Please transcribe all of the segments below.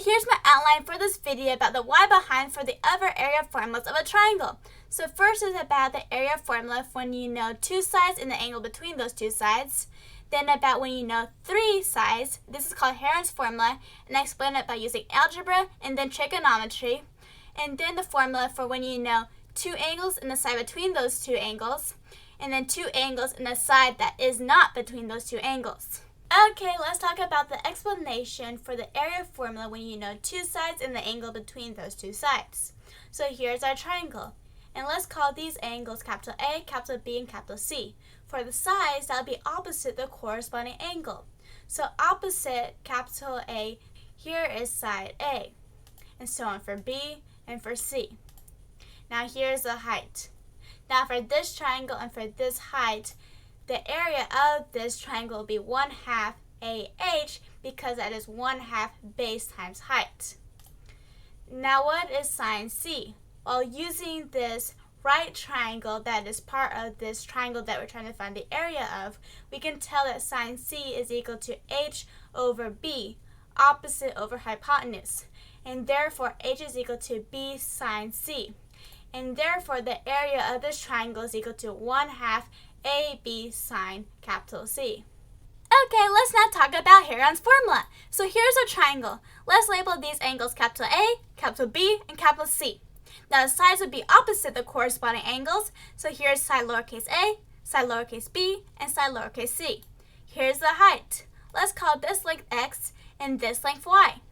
Okay, here's my outline for this video about the why behind for the other area formulas of a triangle. So first is about the area formula when you know two sides and the angle between those two sides. Then about when you know three sides. This is called Herons Formula, and I explain it by using algebra and then trigonometry. And then the formula for when you know two angles and the side between those two angles. And then two angles and the side that is not between those two angles. Okay, let's talk about the explanation for the area formula when you know two sides and the angle between those two sides. So here's our triangle. And let's call these angles capital A, capital B, and capital C. For the sides, that would be opposite the corresponding angle. So opposite capital A, here is side A. And so on for B and for C. Now here's the height. Now for this triangle and for this height, the area of this triangle will be 1/2 AH because that is 1/2 base times height. Now what is sine C? Well, using this right triangle that is part of this triangle that we're trying to find the area of, we can tell that sine C is equal to H over B, opposite over hypotenuse. And therefore H is equal to B sine C. And therefore the area of this triangle is equal to 1/2 AB sine capital C. Okay, let's now talk about Herons Formula. So here's our triangle. Let's label these angles capital A, capital B, and capital C. Now the sides would be opposite the corresponding angles. So here's side lowercase a, side lowercase b, and side lowercase c. Here's the height. Let's call this length x and this length y.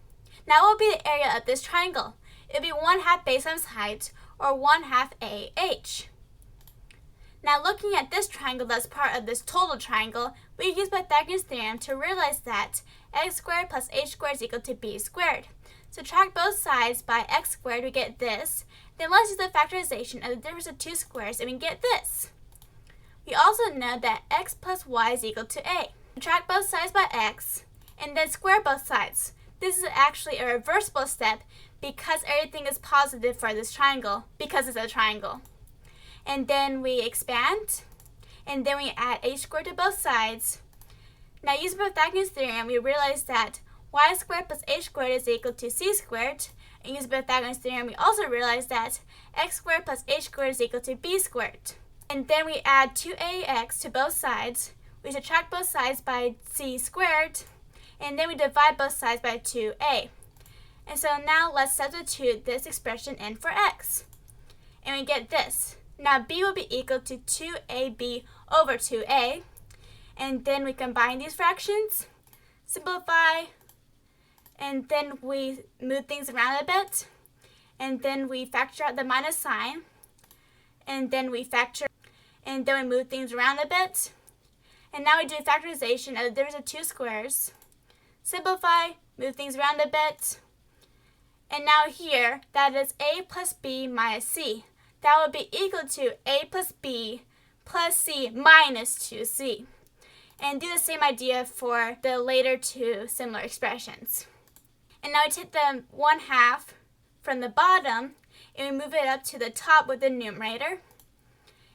Now what will be the area of this triangle? It would be 1/2 base times height, or 1/2 AH. Now looking at this triangle that's part of this total triangle, we use Pythagoras theorem to realize that x squared plus h squared is equal to b squared. Subtract both sides by x squared, we get this. Then let's use the factorization of the difference of two squares and we get this. We also know that x plus y is equal to a. Subtract both sides by x and then square both sides. This is actually a reversible step because everything is positive for this triangle because it's a triangle. And then we expand, and then we add h squared to both sides. Now using Pythagoras theorem, we realize that y squared plus h squared is equal to c squared. And using Pythagoras theorem, we also realize that x squared plus h squared is equal to b squared. And then we add 2ax to both sides. We subtract both sides by c squared, and then we divide both sides by 2a. And so now let's substitute this expression in for x. And we get this. Now b will be equal to 2ab over 2a. And then we combine these fractions, simplify, and then we move things around a bit. And then we factor out the minus sign. And then we factor, and then we move things around a bit. And now we do factorization of the difference of two squares. Simplify, move things around a bit. And now here, that is a plus b minus c. That would be equal to a plus b plus c minus 2c. And do the same idea for the later two similar expressions. And now we take the 1/2 from the bottom and we move it up to the top with the numerator.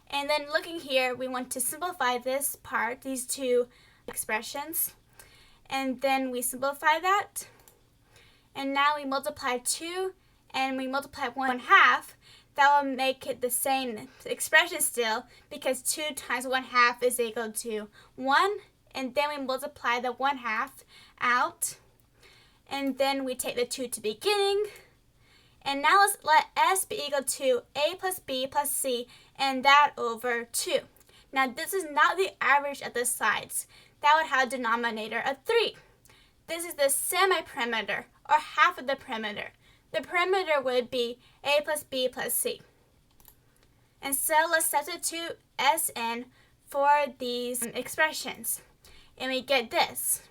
And then looking here, we want to simplify this part, these two expressions. And then we simplify that. And now we multiply 2 and we multiply 1/2. That will make it the same expression still because 2 times 1/2 is equal to 1. And then we multiply the 1/2 out. And then we take the 2 to the beginning. And now let's let s be equal to a plus b plus c and that over 2. Now this is not the average of the sides. That would have a denominator of 3. This is the semi-perimeter or half of the perimeter. The perimeter would be a plus b plus c. And so let's substitute s in for these expressions. And we get this.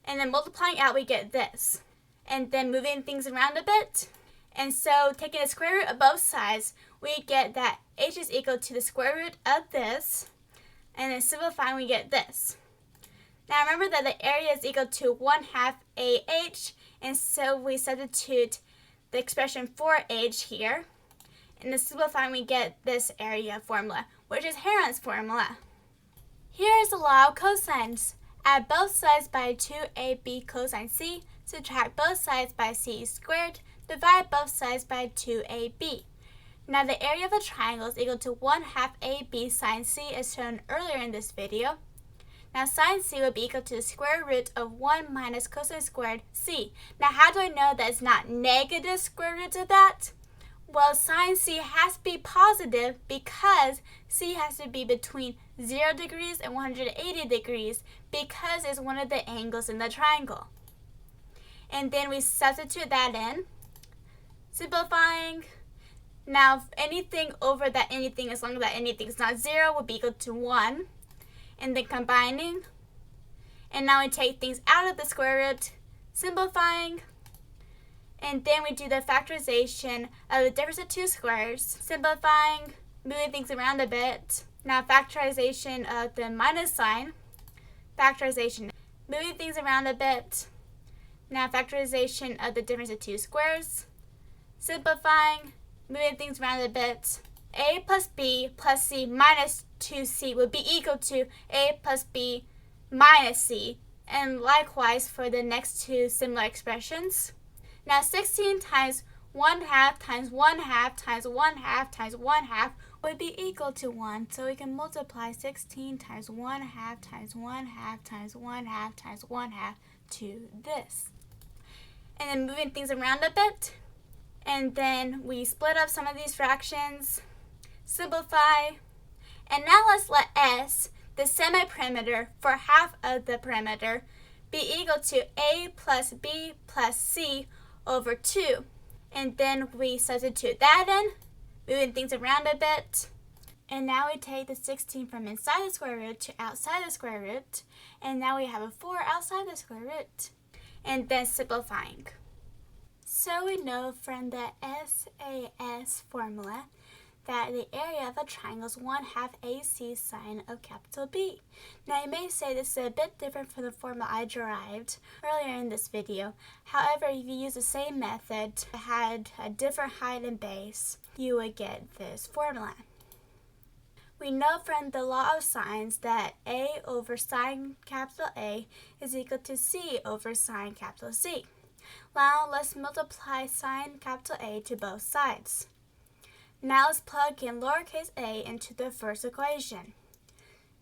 And then multiplying out, we get this. And then moving things around a bit. And so taking the square root of both sides, we get that h is equal to the square root of this. And then simplifying, we get this. Now remember that the area is equal to 1/2 AH, and so we substitute the expression for h here. And then simplifying, we get this area formula, which is Herons Formula. Here is the law of cosines. Add both sides by 2ab cosine c. subtract both sides by c squared, divide both sides by 2ab. Now the area of a triangle is equal to 1/2 AB sine C as shown earlier in this video. Now sine C would be equal to the square root of 1 minus cosine squared C. Now how do I know that it's not negative square root of that? Well, sine C has to be positive because C has to be between 0 degrees and 180 degrees because it's one of the angles in the triangle. And then we substitute that in, simplifying. Now, anything over that anything, as long as that anything is not 0, will be equal to 1. And then combining. And now we take things out of the square root, simplifying. And then we do the factorization of the difference of two squares, simplifying, moving things around a bit. Now factorization of the minus sign, factorization, moving things around a bit. Now factorization of the difference of two squares, simplifying, moving things around a bit. A plus B plus C minus 2C would be equal to A plus B minus C. And likewise for the next two similar expressions. Now 16 times 1/2 times 1/2 times 1/2 times 1/2 would be equal to 1. So we can multiply 16 times 1/2 times 1/2 times 1/2 times 1/2 to this. And then moving things around a bit. And then we split up some of these fractions, simplify. And now let's let S, the semi-perimeter for half of the perimeter, be equal to A plus B plus C over 2. And then we substitute that in, moving things around a bit. And now we take the 16 from inside the square root to outside the square root. And now we have a 4 outside the square root. And then simplifying. So we know from the SAS formula that the area of a triangle is 1/2 AC sine of capital B. Now you may say this is a bit different from the formula I derived earlier in this video. However, if you use the same method, had a different height and base, you would get this formula. We know from the law of sines that A over sine capital A is equal to C over sine capital C. Now let's multiply sine capital A to both sides. Now let's plug in lowercase a into the first equation.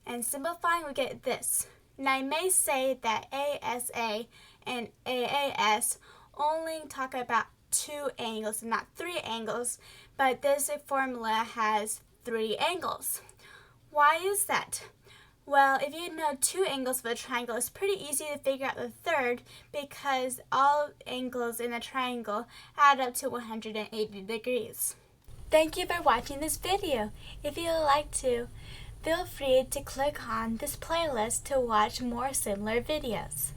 And simplifying, we get this. Now you may say that ASA and AAS only talk about 2 angles and not 3 angles, but this formula has 3 angles. Why is that? Well, if you know 2 angles of a triangle, it's pretty easy to figure out the third because all angles in a triangle add up to 180 degrees. Thank you for watching this video. If you would like to, feel free to click on this playlist to watch more similar videos.